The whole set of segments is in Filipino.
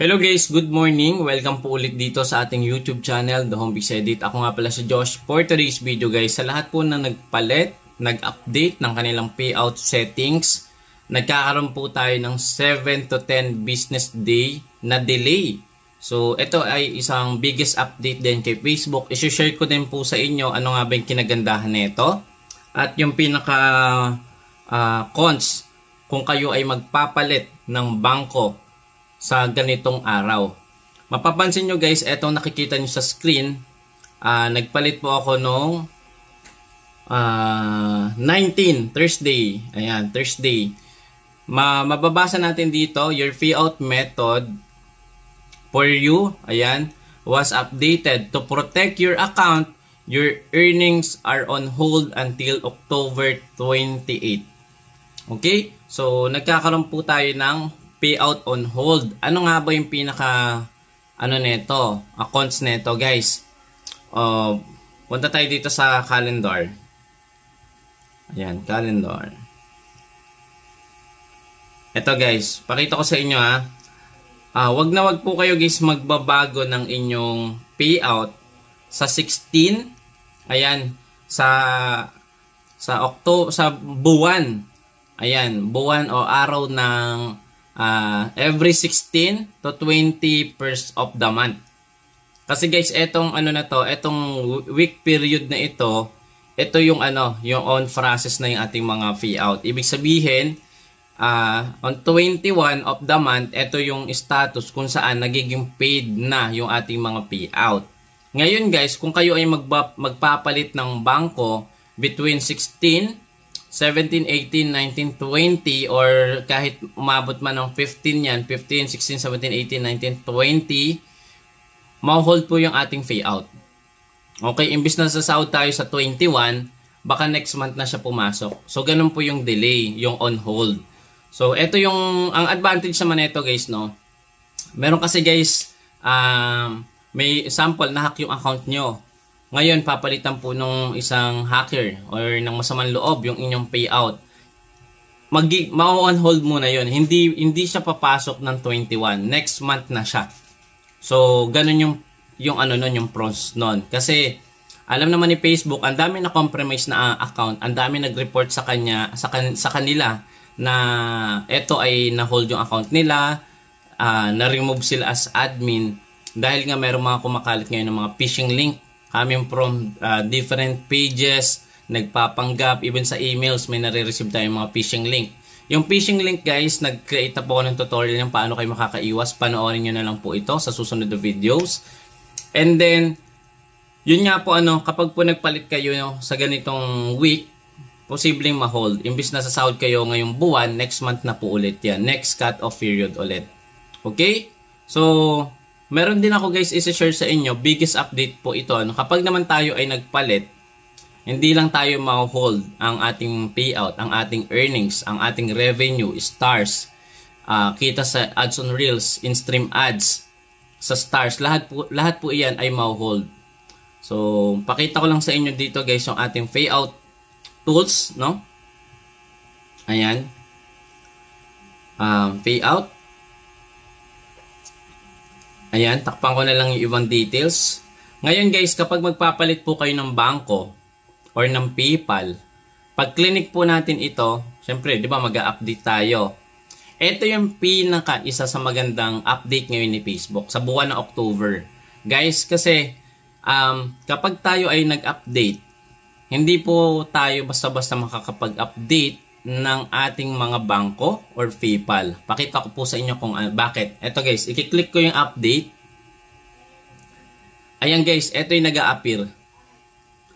Hello guys, good morning. Welcome po ulit dito sa ating YouTube channel, The Home Fix Edit. Ako nga pala si Josh for today's video guys. Sa lahat po na nagpalit, nag-update ng kanilang payout settings, nagkakaroon po tayo ng 7 to 10 business day na delay. So ito ay isang biggest update din kay Facebook. I-share ko din po sa inyo ano nga ba yung kinagandahan nito. At yung pinaka cons kung kayo ay magpapalit ng bangko sa ganitong araw. Mapapansin nyo guys, etong nakikita nyo sa screen, nagpalit po ako nung 19, Thursday. Ayan, Thursday. Mababasa natin dito, your payout method for you, ayan, was updated to protect your account. Your earnings are on hold until October 28. Okay? So, nagkakaroon po tayo ng payout on hold. Ano nga ba yung pinaka neto, accounts neto guys? Punta tayo dito sa calendar. Ayan, calendar. Ito guys, pakita ko sa inyo wag na wag po kayo guys magbabago ng inyong payout sa 16. Ayan, sa October, sa buwan. Ayan, buwan o araw ng every 16 to 21st of the month. Kasi guys, etong etong week period na ito yung yung on process na yung ating mga payout. Ibig sabihin, on 21 of the month, ito yung status kung saan nagiging paid na yung ating mga payout. Ngayon guys, kung kayo ay magpapalit ng bangko between 16, 17, 18, 19, 20 or kahit umabot man ng 15 yan, 15, 16, 17, 18, 19, 20, ma-hold po yung ating payout. Okay, imbis na sasahod tayo sa 21, baka next month na siya pumasok. So, ganun po yung delay, yung on hold. So, ito yung, ang advantage naman nito guys, no? Meron kasi guys, may sample na hack yung account nyo. Ngayon, papalitan po nung isang hacker or ng masamang loob yung inyong payout. Ma-on hold muna yun. Hindi siya papasok ng 21. Next month na siya. So, ganun yung pros nun. Kasi, alam naman ni Facebook, ang dami na compromise na account, ang dami nag-report sa kanila na eto ay na-hold yung account nila, na-remove sila as admin dahil nga mayroong mga kumakalat ngayon ng mga phishing link coming from different pages, nagpapanggap, even sa emails may nare-receive tayong mga phishing link. Yung phishing link guys, nag-create na po ako ng tutorial yung paano kayo makakaiwas. Panoorin nyo na lang po ito sa susunod na videos. And then, yun nga po kapag po nagpalit kayo sa ganitong week, posibleng ma-hold. Imbis na sasahod kayo ngayong buwan, next month na po ulit yan. Next cut-off period ulit. Okay? So, meron din ako guys i-share sa inyo, biggest update po ito. Kapag naman tayo ay nagpalit, hindi lang tayo ma-hold ang ating payout, ang ating earnings, ang ating revenue, stars, kita sa ads on reels, in-stream ads, sa stars, lahat po iyan ay ma-hold. So, pakita ko lang sa inyo dito guys yung ating payout tools, no? Ayan. Payout. Ayan, takpan ko na lang yung ibang details. Ngayon guys, kapag magpapalit po kayo ng bangko or ng PayPal, pag clinic po natin ito, syempre, di ba mag-a-update tayo. Ito yung isa sa magandang update ngayon ni Facebook sa buwan ng October. Guys, kasi kapag tayo ay nag-update, hindi po tayo basta-basta makakapag-update ng ating mga bangko or PayPal. Pakita ko po sa inyo kung bakit. Ito guys, i-click ko yung update. Ayan guys, ito yung nag-a-appear.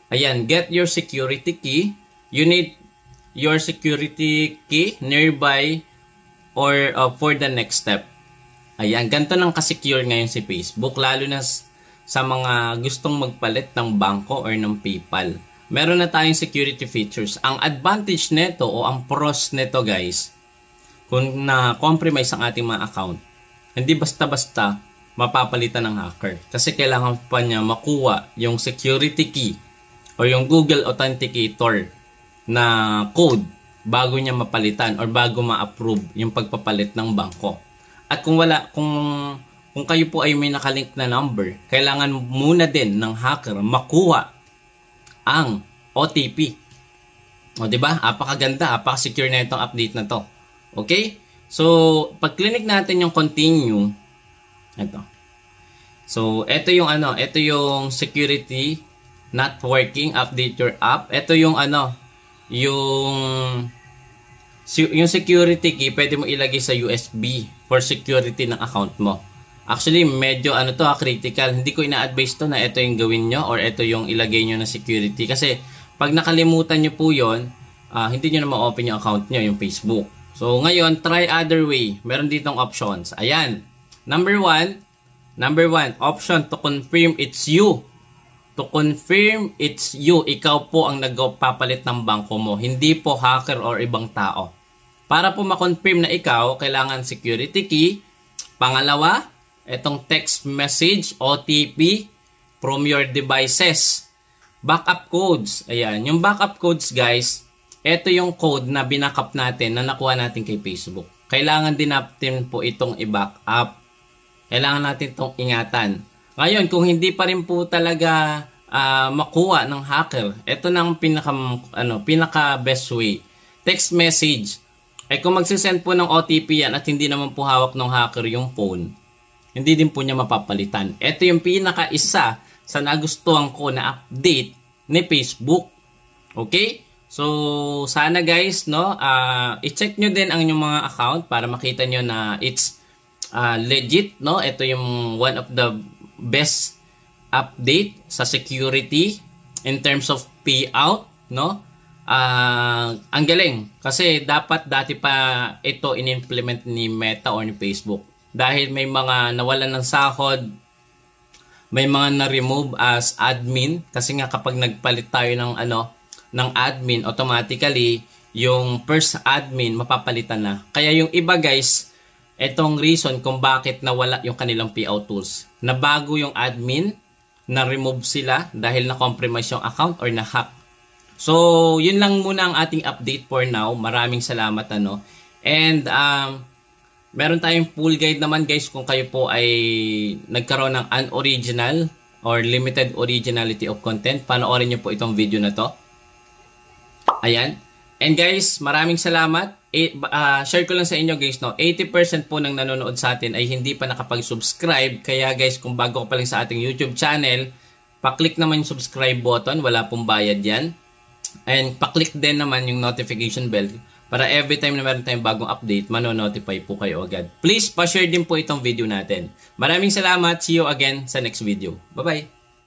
Ayan, get your security key. You need your security key nearby or for the next step. Ayan, ganito lang ka-secure ngayon si Facebook, lalo na sa mga gustong magpalit ng bangko or ng PayPal. Meron na tayong security features. Ang advantage nito o ang pros nito guys, kung na-compromise ang ating mga account, hindi basta-basta mapapalitan ng hacker. Kasi kailangan pa niya makuha yung security key o yung Google Authenticator na code bago niya mapalitan or bago ma-approve yung pagpapalit ng bangko. At kung kung kayo po ay may nakalink na number, kailangan muna din ng hacker makuha ang OTP. O, diba? Apakaganda, apaka-secure na itong update na to. Okay? So, pag click natin yung continue, ito. So, ito yung ito yung security not working, update your app. Ito yung yung security key, pwede mo ilagay sa USB for security ng account mo. Actually, medyo critical. Hindi ko ina-advise to na ito yung gawin nyo or ito yung ilagay nyo na security. Kasi, pag nakalimutan nyo po yun, hindi nyo na ma-open yung account nyo, yung Facebook. So, ngayon, try other way. Meron ditong options. Ayan. Number one, option to confirm it's you. To confirm it's you. Ikaw po ang nagpapalit ng bangko mo. Hindi po hacker or ibang tao. Para po ma-confirm na ikaw, kailangan security key. Pangalawa, itong text message, OTP, from your devices. Backup codes. Ayan. Yung backup codes, guys, ito yung code na binackup natin na nakuha natin kay Facebook. Kailangan din natin po itong i-backup. Kailangan natin itong ingatan. Ngayon, kung hindi pa rin po talaga makuha ng hacker, ito na ang pinaka best way. Text message. Kung magsisend po ng OTP yan at hindi naman po hawak ng hacker yung phone, hindi din po niya mapapalitan. Ito yung pinaka isa sa nagustuhan ko na update ni Facebook. Okay? So, sana guys, i-check nyo din ang inyong mga account para makita nyo na it's legit, no? Ito yung one of the best update sa security in terms of payout, no? Ang galing kasi dapat dati pa ito in-implement ni Meta or ni Facebook dahil may mga nawalan ng sahod, may mga na-remove as admin kasi nga kapag nagpalit tayo ng ng admin, automatically yung first admin mapapalitan na. Kaya yung iba guys, etong reason kung bakit nawala yung kanilang payout tools. Nabago yung admin, na-remove sila dahil na-compromise yung account or na-hack. So, yun lang muna ang ating update for now. Maraming salamat And meron tayong full guide naman guys kung kayo po ay nagkaroon ng unoriginal or limited originality of content. Panoorin nyo po itong video na to. Ayan. And guys, maraming salamat. Share ko lang sa inyo guys, 80% po ng nanonood sa atin ay hindi pa nakapag-subscribe. Kaya guys, kung bago ka pa lang sa ating YouTube channel, pa-click naman yung subscribe button. Wala pong bayad yan. And pa-click din naman yung notification bell para every time na meron tayong bagong update, mano-notify po kayo agad. Please, pa-share din po itong video natin. Maraming salamat. See you again sa next video. Bye-bye!